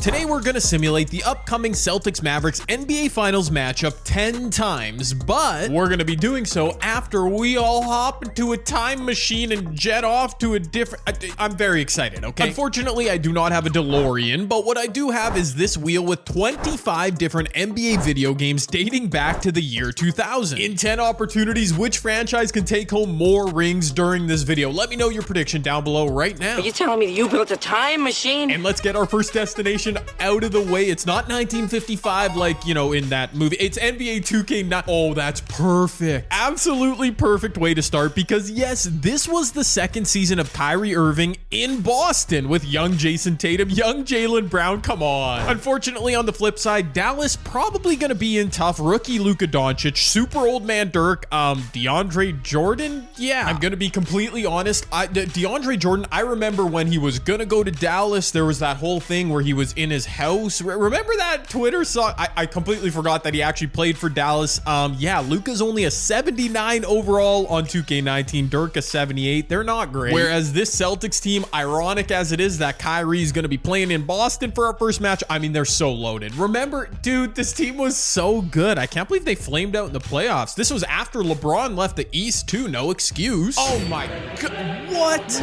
Today we're gonna simulate the upcoming Celtics-Mavericks NBA Finals matchup 10 times, but we're gonna be doing so after we all hop into a time machine and jet off to a different... I'm very excited, okay? Unfortunately, I do not have a DeLorean, but what I do have is this wheel with 25 different NBA video games dating back to the year 2000. In 10 opportunities, which franchise can take home more rings during this video? Let me know your prediction down below right now. Are you telling me that you built a time machine? And let's get our first destination out of the way. It's not 1955 like, you know, in that movie. It's NBA 2K9. Oh, that's perfect. Absolutely perfect way to start because yes, this was the second season of Kyrie Irving in Boston with young Jason Tatum, young Jaylen Brown. Come on. Unfortunately, on the flip side, Dallas probably going to be in tough. Rookie Luka Doncic, super old man Dirk, DeAndre Jordan. Yeah, I'm going to be completely honest. DeAndre Jordan, I remember when he was going to go to Dallas, there was that whole thing where he was in his house. Remember that Twitter song? I completely forgot that he actually played for Dallas. Yeah, Luka's only a 79 overall on 2K19. Dirk a 78. They're not great. Whereas this Celtics team, ironic as it is that Kyrie's going to be playing in Boston for our first match, I mean, they're so loaded. Remember, dude, this team was so good. I can't believe they flamed out in the playoffs. This was after LeBron left the East too. No excuse. Oh my god. What?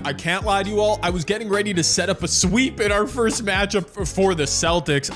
I can't lie to you all. I was getting ready to set up a sweep in our first matchup for the Celtics.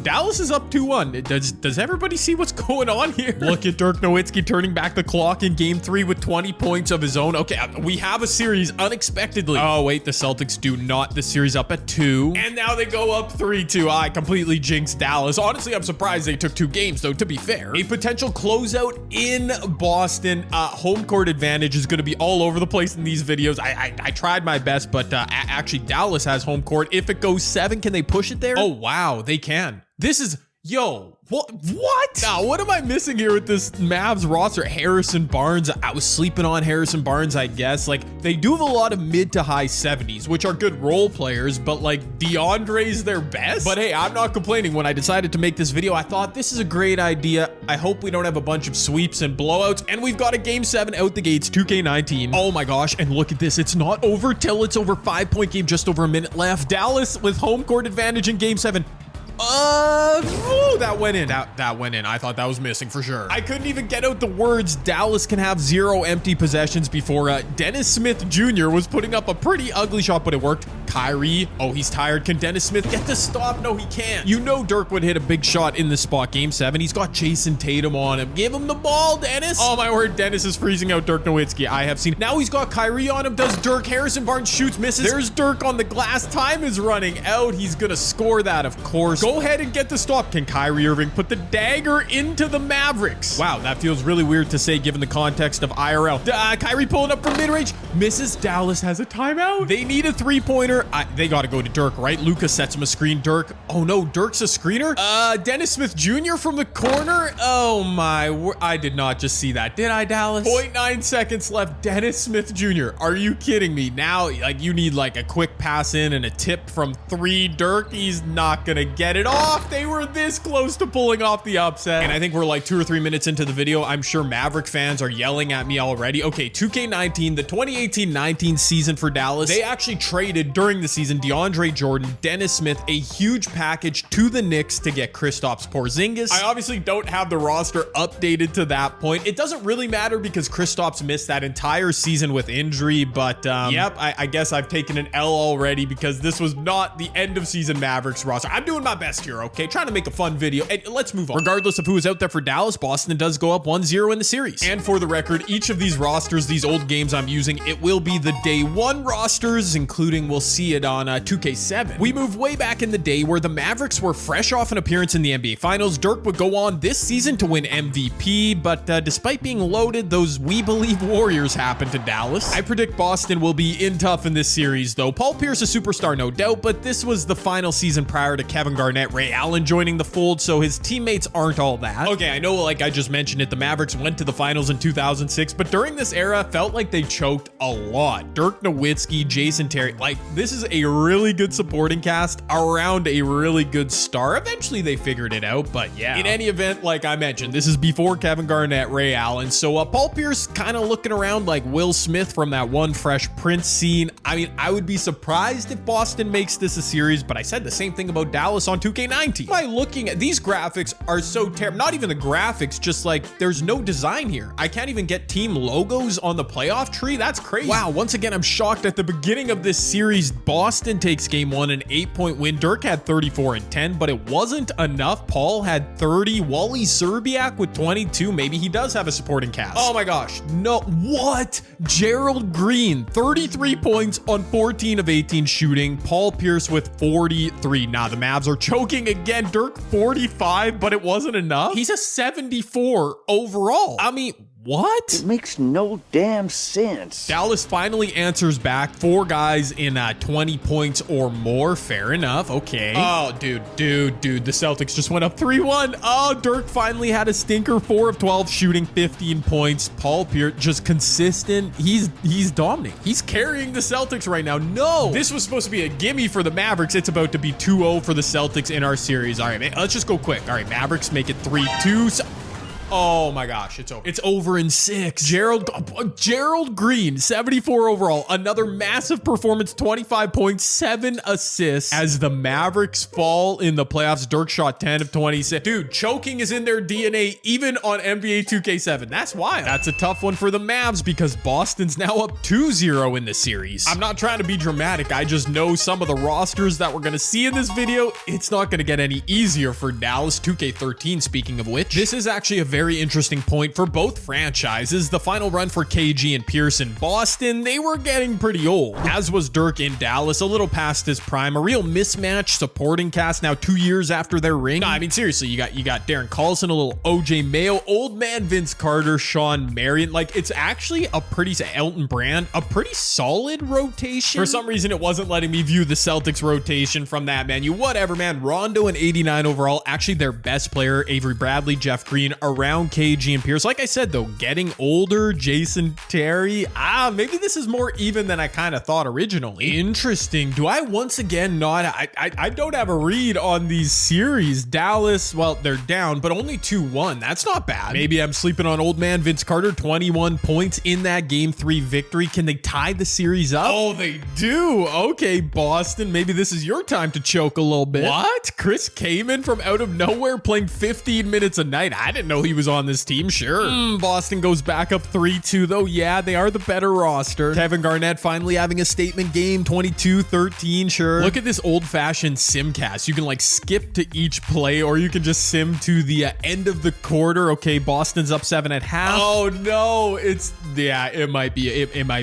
Dallas is up 2-1. Does everybody see what's going on here? Look at Dirk Nowitzki turning back the clock in game 3 with 20 points of his own. Okay, we have a series unexpectedly. Oh wait, the Celtics do not. The series up at 2. And now they go up 3-2. I completely jinxed Dallas. Honestly, I'm surprised they took 2 games though, to be fair. A potential closeout in Boston. Home court advantage is going to be all over the place in these videos. I tried my best, but actually Dallas has home court. If it goes 7, can they push it there? Oh, wow, they can. This is... Yo, what? Now, what am I missing here with this Mavs roster? Harrison Barnes. I was sleeping on Harrison Barnes, I guess. Like, they do have a lot of mid to high 70s, which are good role players, but like DeAndre's their best. But hey, I'm not complaining. When I decided to make this video, I thought this is a great idea. I hope we don't have a bunch of sweeps and blowouts. And we've got a game 7 out the gates, 2K19. Oh my gosh, and look at this. It's not over till it's over. 5-point game, just over a minute left. Dallas with home court advantage in game 7. That went in. That went in. I thought that was missing for sure. I couldn't even get out the words Dallas can have 0 empty possessions before Dennis Smith Jr. was putting up a pretty ugly shot, but it worked. Kyrie, oh, he's tired. Can Dennis Smith get the stop? No, he can't. You know Dirk would hit a big shot in this spot. Game 7. He's got Jason Tatum on him. Give him the ball, Dennis. Oh my word, Dennis is freezing out Dirk Nowitzki. I have seen. Now he's got Kyrie on him. Does Dirk? Harrison Barnes shoots, misses. There's Dirk on the glass. Time is running out. He's gonna score that, of course. Go ahead and get the stop. Can Kyrie Irving put the dagger into the Mavericks? Wow, that feels really weird to say given the context of IRL. Kyrie pulling up from mid-range. Misses. Dallas has a timeout. They need a 3-pointer. They got to go to Dirk, right? Luka sets him a screen. Dirk. Oh no, Dirk's a screener. Dennis Smith Jr. from the corner. Oh my word. I did not just see that. Did I, Dallas? 0.9 seconds left. Dennis Smith Jr. Are you kidding me? Now, like, you need like a quick pass in and a tip from 3. Dirk, he's not going to get it off. They were this close to pulling off the upset. And I think we're like 2 or 3 minutes into the video. I'm sure Maverick fans are yelling at me already. Okay, 2K19, the 2018-19 season for Dallas. They actually traded during the season DeAndre Jordan, Dennis Smith, a huge package to the Knicks to get Kristaps Porzingis. I obviously don't have the roster updated to that point. It doesn't really matter because Kristaps missed that entire season with injury, but yep, I guess I've taken an L already because this was not the end of season Mavericks roster. I'm doing my best here, okay? Trying to make a fun video. And let's move on. Regardless of who is out there for Dallas, Boston does go up 1-0 in the series. And for the record, each of these rosters, these old games I'm using, it will be the day 1 rosters, including we'll see it on 2K7. We move way back in the day where the Mavericks were fresh off an appearance in the NBA Finals. Dirk would go on this season to win MVP, but despite being loaded, those we believe Warriors happened to Dallas. I predict Boston will be in tough in this series, though. Paul Pierce a superstar, no doubt, but this was the final season prior to Kevin Garnett Garnett, Ray Allen joining the fold, so his teammates aren't all that. Okay, I know, like I just mentioned it, the Mavericks went to the finals in 2006, but during this era, felt like they choked a lot. Dirk Nowitzki, Jason Terry, like this is a really good supporting cast around a really good star. Eventually they figured it out, but yeah. In any event, like I mentioned, this is before Kevin Garnett, Ray Allen, so Paul Pierce kind of looking around like Will Smith from that one Fresh Prince scene. I mean, I would be surprised if Boston makes this a series, but I said the same thing about Dallas on 2K19. By looking at these graphics are so terrible. Not even the graphics, just like there's no design here. I can't even get team logos on the playoff tree. That's crazy. Wow, once again, I'm shocked. At the beginning of this series, Boston takes game one, an 8-point win. Dirk had 34 and 10, but it wasn't enough. Paul had 30. Wally Szczerbiak with 22. Maybe he does have a supporting cast. Oh my gosh. No, what? Gerald Green, 33 points on 14 of 18 shooting. Paul Pierce with 43. Nah, the Mavs are choking again. Dirk 45, but it wasn't enough. He's a 74 overall. I mean, what? It makes no damn sense. Dallas finally answers back. 4 guys in 20 points or more. Fair enough. Okay. Oh, dude. The Celtics just went up 3-1. Oh, Dirk finally had a stinker. 4 of 12 shooting, 15 points. Paul Pierce just consistent. He's dominating. He's carrying the Celtics right now. No, this was supposed to be a gimme for the Mavericks. It's about to be 2-0 for the Celtics in our series. All right, man, let's just go quick. All right, Mavericks make it 3-2. Oh my gosh, it's over. It's over in 6. Gerald Green, 74 overall. Another massive performance, 25 points, 7 assists. As the Mavericks fall in the playoffs, Dirk shot 10 of 26. Dude, choking is in their DNA, even on NBA 2K7. That's wild. That's a tough one for the Mavs because Boston's now up 2-0 in the series. I'm not trying to be dramatic. I just know some of the rosters that we're going to see in this video. It's not going to get any easier for Dallas. 2K13, speaking of which. This is actually a very interesting point for both franchises. The final run for KG and Pierce in Boston, they were getting pretty old, as was Dirk in Dallas, a little past his prime. A real mismatch supporting cast now 2 years after their ring. No, I mean, seriously, you got Darren Collison, a little OJ Mayo, old man Vince Carter, Sean Marion. Like, it's actually a pretty, Elton Brand, a pretty solid rotation. For some reason, it wasn't letting me view the Celtics rotation from that menu. Whatever, man. Rondo and 89 overall, actually their best player, Avery Bradley, Jeff Green, around KG and Pierce. Like I said, though, getting older, Jason Terry, maybe this is more even than I kind of thought originally. Interesting. Do I once again not, I don't have a read on these series. Dallas, well, they're down, but only 2-1. That's not bad. Maybe I'm sleeping on old man Vince Carter, 21 points in that game 3 victory. Can they tie the series up? Oh, they do. Okay, Boston, maybe this is your time to choke a little bit. What? Chris Kaman from out of nowhere playing 15 minutes a night. I didn't know he was on this team. Sure. Boston goes back up 3-2 though. Yeah, they are the better roster. Kevin Garnett finally having a statement game, 22-13. Sure. Look at this old-fashioned simcast. You can like skip to each play, or you can just sim to the end of the quarter. Okay, Boston's up 7 at half. Oh no, it might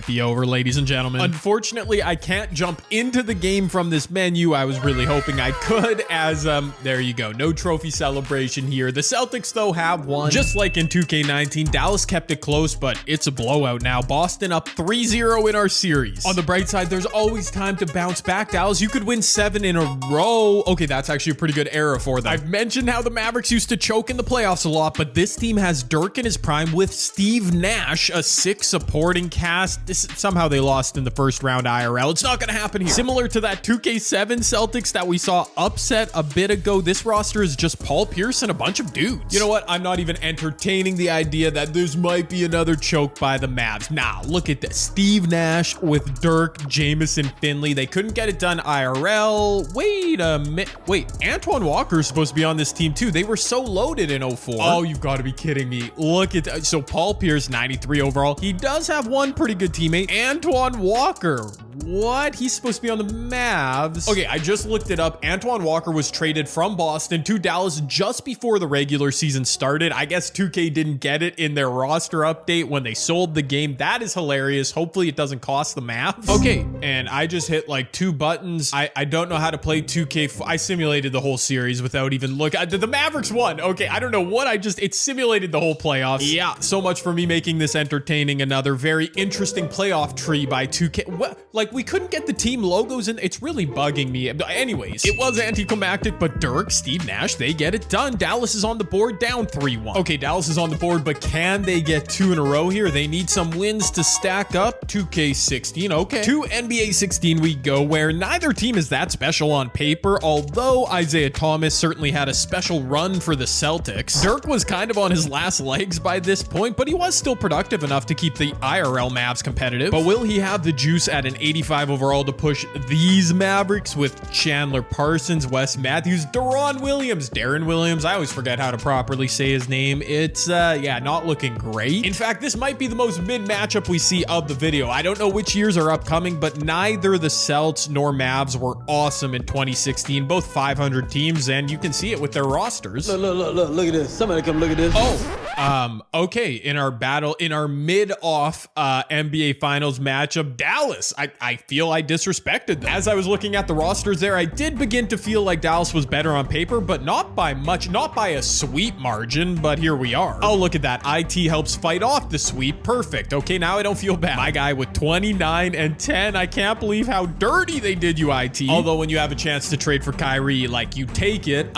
be over, ladies and gentlemen. Unfortunately, I can't jump into the game from this menu. I was really hoping I could, as there you go. No trophy celebration here. The Celtics though have one. Just like in 2K19, Dallas kept it close, but it's a blowout now. Boston up 3-0 in our series. On the bright side, there's always time to bounce back. Dallas, you could win 7 in a row. Okay, that's actually a pretty good era for them. I've mentioned how the Mavericks used to choke in the playoffs a lot, but this team has Dirk in his prime with Steve Nash, a 6 supporting cast. Somehow they lost in the first round IRL. It's not going to happen here. Similar to that 2K7 Celtics that we saw upset a bit ago, this roster is just Paul Pierce and a bunch of dudes. You know what? I'm not even entertaining the idea that there might be another choke by the Mavs. Nah, look at this. Steve Nash with Dirk, Jamison, Finley. They couldn't get it done IRL. Wait a minute. Wait, Antoine Walker is supposed to be on this team too. They were so loaded in 04. Oh, you've got to be kidding me. Look at that. So Paul Pierce, 93 overall. He does have one pretty good teammate, Antoine Walker. What? He's supposed to be on the Mavs. Okay, I just looked it up. Antoine Walker was traded from Boston to Dallas just before the regular season started. I guess 2K didn't get it in their roster update when they sold the game. That is hilarious. Hopefully it doesn't cost the Mavs. Okay, and I just hit like 2 buttons. I don't know how to play 2K. I simulated the whole series without even looking. The Mavericks won. Okay, I don't know what it simulated the whole playoffs. Yeah, so much for me making this entertaining. Another very interesting playoff tree by 2K. What? Like, we couldn't get the team logos in. It's really bugging me. Anyways, it was anticlimactic, but Dirk, Steve Nash, they get it done. Dallas is on the board, down 3-1. Okay, Dallas is on the board, but can they get 2 in a row here? They need some wins to stack up. 2K16, okay. To NBA 16 we go, where neither team is that special on paper, although Isaiah Thomas certainly had a special run for the Celtics. Dirk was kind of on his last legs by this point, but he was still productive enough to keep the IRL Mavs competitive. But will he have the juice at an 85 overall to push these Mavericks with Chandler Parsons, Wes Matthews, Darren Williams, I always forget how to properly say his name. It's, yeah, not looking great. In fact, this might be the most mid matchup we see of the video. I don't know which years are upcoming, but neither the Celts nor Mavs were awesome in 2016, both 500 teams, and you can see it with their rosters. Look at this. Somebody come look at this. Oh, okay. In our mid-off NBA Finals matchup, Dallas. I feel I disrespected them. As I was looking at the rosters there, I did begin to feel like Dallas was better on paper, but not by much, not by a sweep margin, but here we are. Oh, look at that. IT helps fight off the sweep. Perfect. Okay, now I don't feel bad. My guy with 29 and 10. I can't believe how dirty they did you, IT. Although when you have a chance to trade for Kyrie, like, you take it.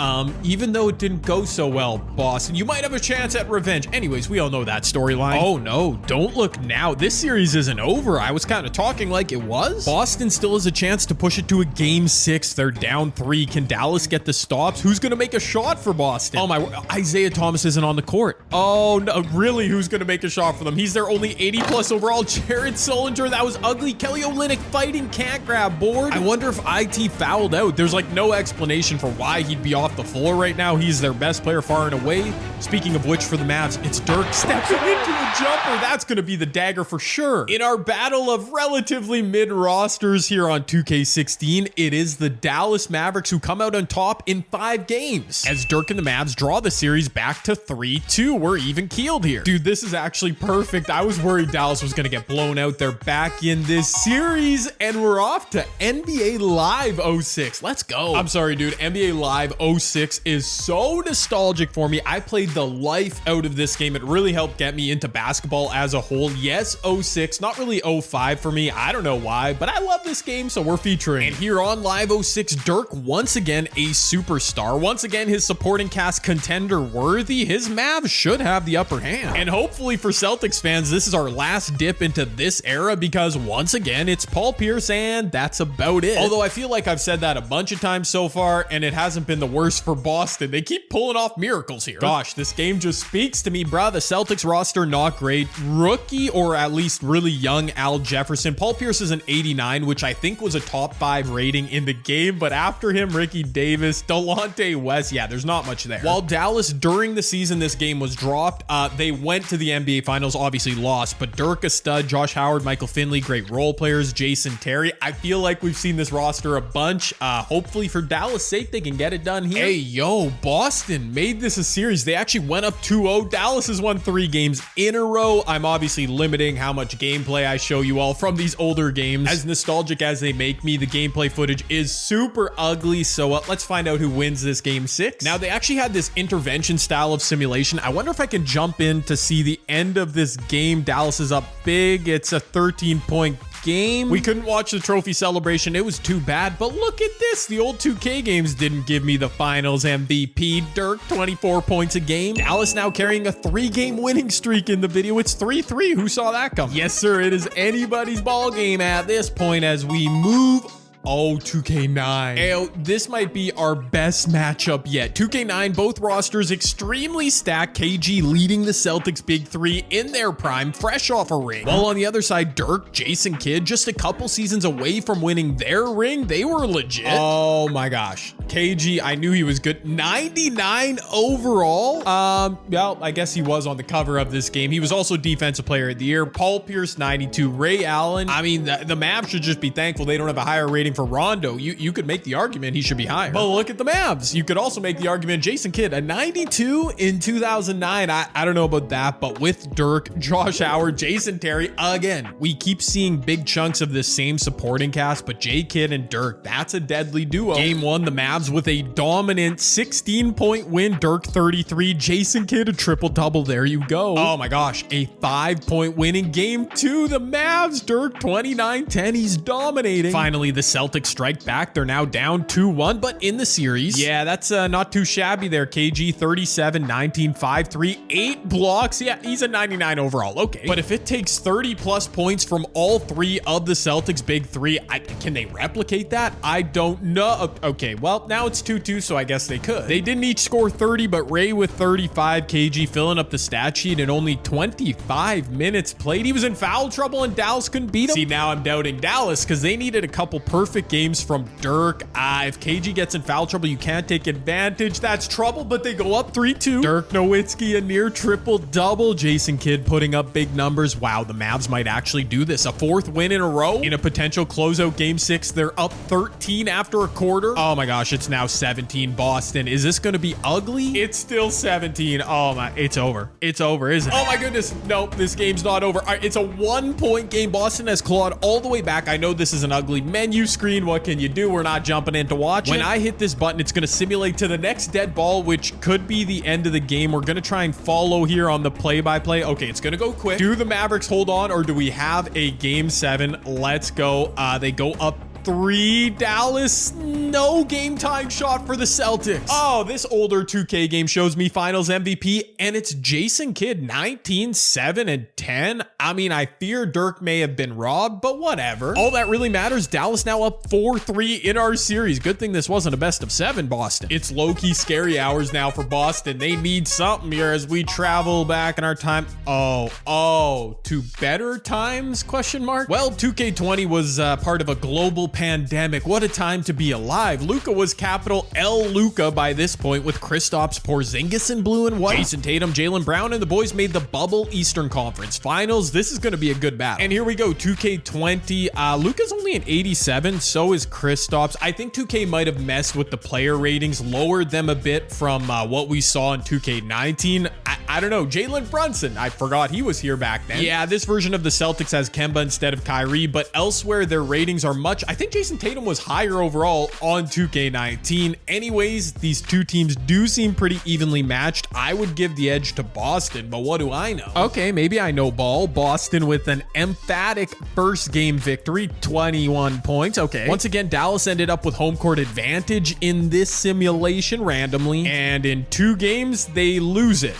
Even though it didn't go so well, Boston, you might have a chance at revenge. Anyways, we all know that storyline. Oh no, don't look now. This series isn't over. I was kind of talking like it was. Boston still has a chance to push it to a game 6. They're down 3. Can Dallas get the stops? Who's going to make a shot for Boston? Oh my, Isaiah Thomas isn't on the court. Oh no, really? Who's going to make a shot for them? He's their only 80 plus overall. Jared Sullinger, that was ugly. Kelly Olynyk fighting, can't grab board. I wonder if IT fouled out. There's like no explanation for why he'd be off the floor right now. He's their best player far and away. Speaking of which, for the Mavs, it's Dirk stepping into a jumper. That's going to be the dagger for sure. In our battle of relatively mid rosters here on 2K16, it is the Dallas Mavericks who come out on top in 5 games, as Dirk and the Mavs draw the series back to 3-2. We're even keeled here. Dude, this is actually perfect. I was worried Dallas was going to get blown out. They're back in this series, and we're off to NBA Live 06. Let's go. I'm sorry, dude. NBA Live 06 is so nostalgic for me. I played the life out of this game. It really helped get me into basketball as a whole. Yes, 06, not really 05 for me. I don't know why, but I love this game, so we're featuring. And here on Live 06, Dirk, once again, a superstar. Once again, his supporting cast contender worthy. His Mavs should have the upper hand. And hopefully for Celtics fans, this is our last dip into this era, because once again, it's Paul Pierce, and that's about it. Although I feel like I've said that a bunch of times so far, and it hasn't been the worst for Boston. They keep pulling off miracles here. Gosh, this game just speaks to me, bruh. The Celtics roster, not great. Rookie, or at least really young, Al Jefferson. Paul Pierce is an 89, which I think was a top 5 rating in the game, but after him, Ricky Davis, Delonte West, yeah, there's not much there. While Dallas, during the season this game was dropped, they went to the NBA Finals, obviously lost, but Dirk, a stud, Josh Howard, Michael Finley, great role players, Jason Terry. I feel like we've seen this roster a bunch. Hopefully for Dallas' sake, they can get it done here. Hey, yo, Boston made this a series. They actually went up 2-0. Dallas has won 3 games in a row. I'm obviously limiting how much gameplay I show you all from these older games. As nostalgic as they make me, the gameplay footage is super ugly, so let's find out who wins this game 6. Now, they actually had this intervention style of simulation. I wonder if I can jump in to see the end of this game. Dallas is up big. It's a 13-point game. We couldn't watch the trophy celebration. It was too bad, but look at this. The old 2K games didn't give me the finals MVP. Dirk, 24 points a game. Dallas now carrying a 3-game winning streak in the video. It's 3-3. Who saw that come? Yes, sir. It is anybody's ball game at this point as we move. Oh, 2K9. Ayo, this might be our best matchup yet. 2K9, both rosters extremely stacked. KG leading the Celtics big 3 in their prime, fresh off a ring. While on the other side, Dirk, Jason Kidd, just a couple seasons away from winning their ring. They were legit. Oh my gosh. KG, I knew he was good. 99 overall. Well, I guess he was on the cover of this game. He was also Defensive Player of the Year. Paul Pierce, 92. Ray Allen. I mean, the Mavs should just be thankful they don't have a higher rating waiting for Rondo, you could make the argument he should be higher. But look at the Mavs. You could also make the argument Jason Kidd, a 92 in 2009. I don't know about that, but with Dirk, Josh Howard, Jason Terry, again, we keep seeing big chunks of this same supporting cast, but J Kidd and Dirk, that's a deadly duo. Game 1, the Mavs with a dominant 16-point win. Dirk 33, Jason Kidd a triple-double. There you go. Oh my gosh, a 5-point win in Game 2. The Mavs, Dirk 29-10. He's dominating. Finally, the Celtics strike back. They're now down 2-1, but in the series, yeah, that's not too shabby there. KG 37, 19, 5, 3, 8 blocks. Yeah, he's a 99 overall. Okay. But if it takes 30 plus points from all three of the Celtics big three, can they replicate that? I don't know. Okay, well, now it's 2-2, so I guess they could. They didn't each score 30, but Ray with 35, KG filling up the stat sheet in only 25 minutes played. He was in foul trouble and Dallas couldn't beat him. See, now I'm doubting Dallas because they needed a couple perfect games from Dirk. If KG gets in foul trouble, you can't take advantage. That's trouble, but they go up 3-2. Dirk Nowitzki, a near triple-double. Jason Kidd putting up big numbers. Wow, the Mavs might actually do this. A 4th win in a row in a potential closeout Game 6. They're up 13 after a quarter. Oh my gosh, it's now 17 Boston. Is this going to be ugly? It's still 17. Oh my, it's over. It's over, isn't it? Oh my goodness. Nope, this game's not over. All right, it's a 1-point game. Boston has clawed all the way back. I know this is an ugly menu screen. What can you do? We're not jumping in to watch. When I hit this button, it's going to simulate to the next dead ball, which could be the end of the game. We're going to try and follow here on the play-by-play. Okay, it's going to go quick. Do the Mavericks hold on, or do we have a Game 7? Let's go. They go up 3. Dallas, no game time shot for the Celtics. Oh, this older 2K game shows me finals MVP, and it's Jason Kidd, 19, 7, and 10. I mean, I fear Dirk may have been robbed, but whatever. All that really matters, Dallas now up 4-3 in our series. Good thing this wasn't a best of 7, Boston. It's low-key scary hours now for Boston. They need something here as we travel back in our time. To better times, question mark? Well, 2K20 was part of a global pandemic. What a time to be alive. Luka was capital L Luka by this point, with Kristaps Porzingis in blue and white. Jason Tatum, Jaylen Brown, and the boys made the bubble Eastern Conference Finals. This is going to be a good battle. And here we go, 2K20. Luka's only an 87, so is Kristaps. I think 2K might have messed with the player ratings, lowered them a bit from what we saw in 2K19. I don't know. Jalen Brunson, I forgot he was here back then. Yeah, this version of the Celtics has Kemba instead of Kyrie, but elsewhere their ratings are much. I think Jason Tatum was higher overall on 2K19. Anyways, these two teams do seem pretty evenly matched. I would give the edge to Boston, but what do I know? Okay, maybe I know ball. Boston with an emphatic first game victory, 21 points. Okay. Once again, Dallas ended up with home court advantage in this simulation randomly, and in 2 games, they lose it.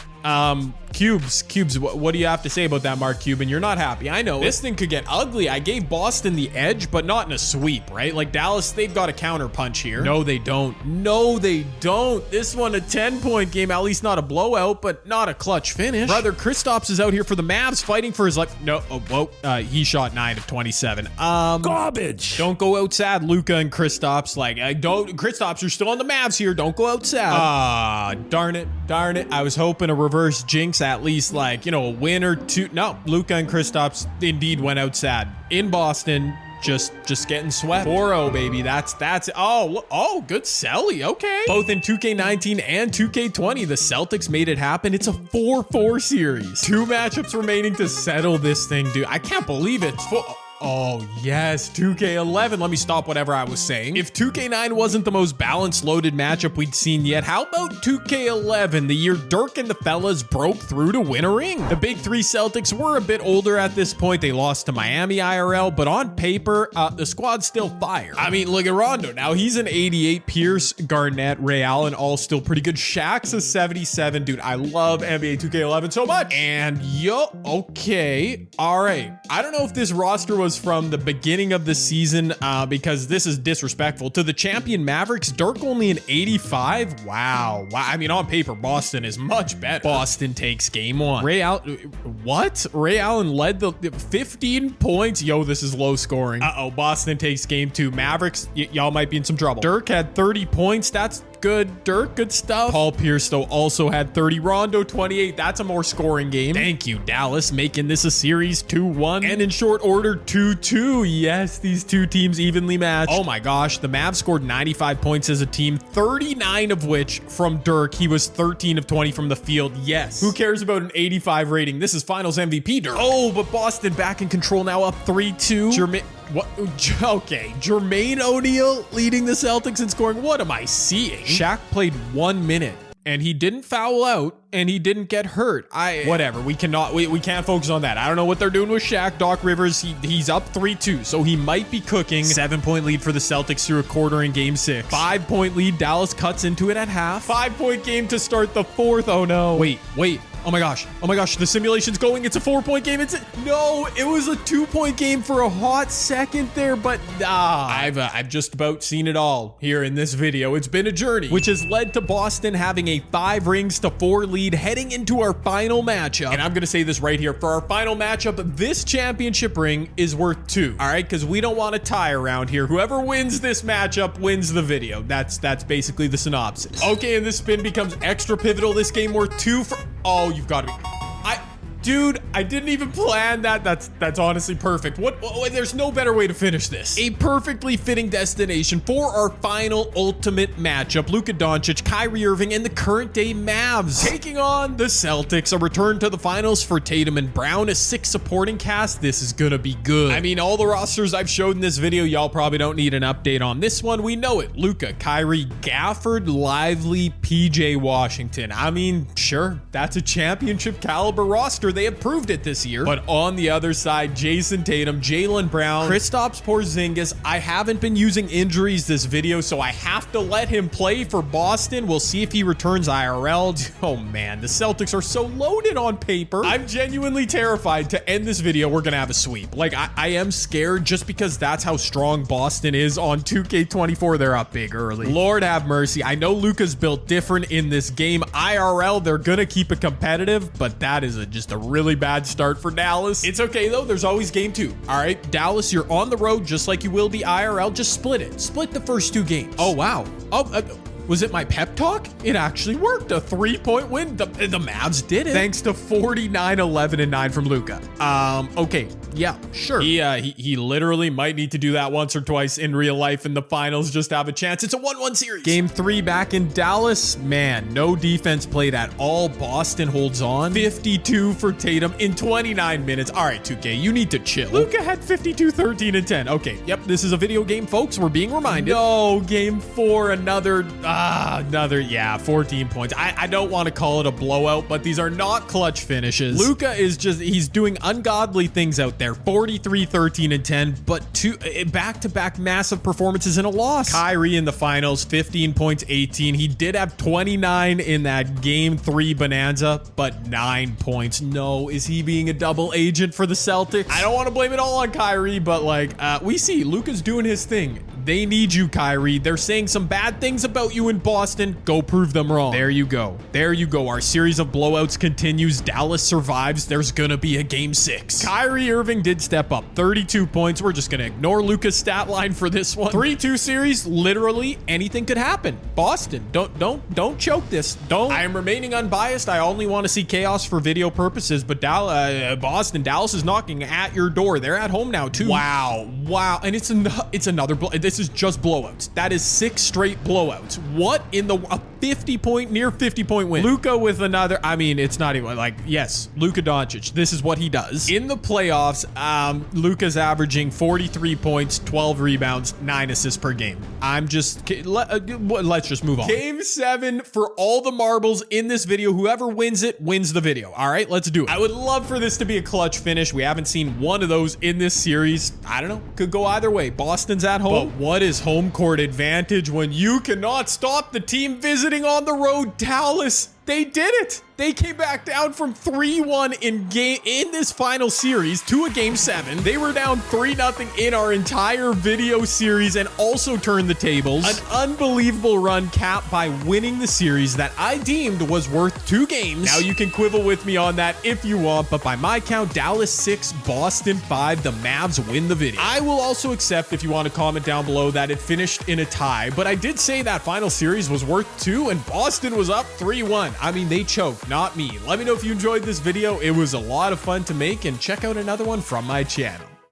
Cubes, what do you have to say about that, Mark Cuban? You're not happy. I know this thing could get ugly. I gave Boston the edge, but not in a sweep, right? Like Dallas, they've got a counter punch here. No, they don't. No, they don't. This one, a 10-point game, at least not a blowout, but not a clutch finish. Brother Kristaps is out here for the Mavs, fighting for his life. No, he shot 9 of 27. Garbage. Don't go out sad, Luka and Kristaps. Kristaps, you're still on the Mavs here. Don't go out sad. Darn it. I was hoping a reverse jinx, at least a win or two. No, Luka and Kristaps indeed went out sad in Boston. Just getting swept. 4-0, baby. That's it. Oh, good Selly. Okay. Both in 2K19 and 2K20, the Celtics made it happen. It's a 4-4 series. 2 matchups remaining to settle this thing, dude. I can't believe it. Oh, yes, 2K11. Let me stop whatever I was saying. If 2K9 wasn't the most balanced loaded matchup we'd seen yet, how about 2K11, the year Dirk and the fellas broke through to win a ring? The big 3 Celtics were a bit older at this point. They lost to Miami IRL, but on paper, the squad's still fire. I mean, look at Rondo. Now he's an 88. Pierce, Garnett, Ray Allen, all still pretty good. Shaq's a 77. Dude, I love NBA 2K11 so much. And okay. All right. I don't know if this roster was from the beginning of the season because this is disrespectful to the champion Mavericks. Dirk only an 85. Wow. I mean, on paper, Boston is much better. Boston takes game 1. Ray Allen led the 15 points. Yo, this is low scoring. Boston takes game 2. Mavericks, y'all might be in some trouble. Dirk had 30 points. That's looked good. Dirk, good stuff. Paul Pierce, though, also had 30. Rondo, 28. That's a more scoring game. Thank you, Dallas, making this a series 2-1. And in short order, 2-2. Yes, these two teams evenly matched. Oh my gosh, the Mavs scored 95 points as a team, 39 of which from Dirk. He was 13 of 20 from the field. Yes. Who cares about an 85 rating? This is Finals MVP Dirk. Oh, but Boston back in control now, up 3-2. What? Okay, Jermaine O'Neal leading the Celtics in scoring. What am I seeing? Shaq played 1 minute and he didn't foul out and he didn't get hurt. Whatever. We can't focus on that. I don't know what they're doing with Shaq. Doc Rivers, he's up 3-2, so he might be cooking. 7-point lead for the Celtics through a quarter in game 6. 5-point lead. Dallas cuts into it at half. 5-point game to start the fourth. Oh no. Wait. Oh my gosh. The simulation's going. It's a 4-point game. No, it was a 2-point game for a hot second there, but I've just about seen it all here in this video. It's been a journey, which has led to Boston having a 5-4 lead heading into our final matchup. And I'm going to say this right here. For our final matchup, this championship ring is worth 2. All right, because we don't want to tie around here. Whoever wins this matchup wins the video. That's basically the synopsis. Okay, and this spin becomes extra pivotal. This game worth 2 for... Oh, you've got to be... Dude, I didn't even plan that. That's honestly perfect. What? There's no better way to finish this. A perfectly fitting destination for our final ultimate matchup. Luka Doncic, Kyrie Irving, and the current day Mavs taking on the Celtics. A return to the finals for Tatum and Brown. A 6 supporting cast. This is gonna be good. I mean, all the rosters I've showed in this video, y'all probably don't need an update on this one. We know it. Luka, Kyrie, Gafford, Lively, PJ Washington. I mean, sure, that's a championship caliber roster. They have proved it this year. But on the other side, Jason Tatum, Jaylen Brown, Kristaps Porzingis. I haven't been using injuries this video, so I have to let him play for Boston. We'll see if he returns IRL. Oh man, the Celtics are so loaded on paper. I'm genuinely terrified to end this video. We're gonna have a sweep. Like, I am scared just because that's how strong Boston is on 2K24. They're up big early. Lord have mercy. I know Luka's built different in this game. IRL, they're gonna keep it competitive, but that is just a really bad start for Dallas. It's okay though, there's always game 2. All right, Dallas, you're on the road just like you will be IRL. Just split it. Split the first 2 games. Oh wow. Was it my pep talk? It actually worked. A 3-point win. The Mavs did it. Thanks to 49, 11, and 9 from Luka. Okay. Yeah, sure. He literally might need to do that once or twice in real life in the finals just to have a chance. It's a 1-1 series. Game 3 back in Dallas. Man, no defense played at all. Boston holds on. 52 for Tatum in 29 minutes. All right, 2K, you need to chill. Luka had 52, 13, and 10. Okay, yep, this is a video game, folks. We're being reminded. No, game 4, another, 14 points. I don't want to call it a blowout, but these are not clutch finishes. Luka is he's doing ungodly things out there. 43, 13, and 10, but 2 back-to-back massive performances in a loss. Kyrie in the finals, 15 points, 18. He did have 29 in that game 3 bonanza, but 9 points. No, is he being a double agent for the Celtics? I don't want to blame it all on Kyrie, but like, we see Luka's doing his thing. They need you, Kyrie. They're saying some bad things about you in Boston. Go prove them wrong. There you go. There you go. Our series of blowouts continues. Dallas survives. There's gonna be a game 6. Kyrie Irving did step up. 32 points. We're just gonna ignore Luka's stat line for this one. 3-2 series. Literally anything could happen. Boston, don't choke this. Don't. I am remaining unbiased. I only want to see chaos for video purposes, but Boston, Dallas is knocking at your door. They're at home now too. Wow. And it's another this is just blowouts. That is 6 straight blowouts. What in the a 50-point, near 50-point win? Luka with another. I mean, it's not even like, yes, Luka Doncic. This is what he does in the playoffs. Luka's averaging 43 points, 12 rebounds, 9 assists per game. Let's just move on. Game 7 for all the marbles in this video. Whoever wins it wins the video. All right, let's do it. I would love for this to be a clutch finish. We haven't seen one of those in this series. I don't know. Could go either way. Boston's at home. But what is home court advantage when you cannot stop the team visiting on the road? Dallas They did it. They came back down from 3-1 in this final series to a game 7. They were down 3-0 in our entire video series and also turned the tables. An unbelievable run capped by winning the series that I deemed was worth 2 games. Now you can quibble with me on that if you want, but by my count, Dallas 6, Boston 5, the Mavs win the video. I will also accept if you want to comment down below that it finished in a tie, but I did say that final series was worth 2 and Boston was up 3-1. I mean, they choked, not me. Let me know if you enjoyed this video. It was a lot of fun to make, and check out another one from my channel.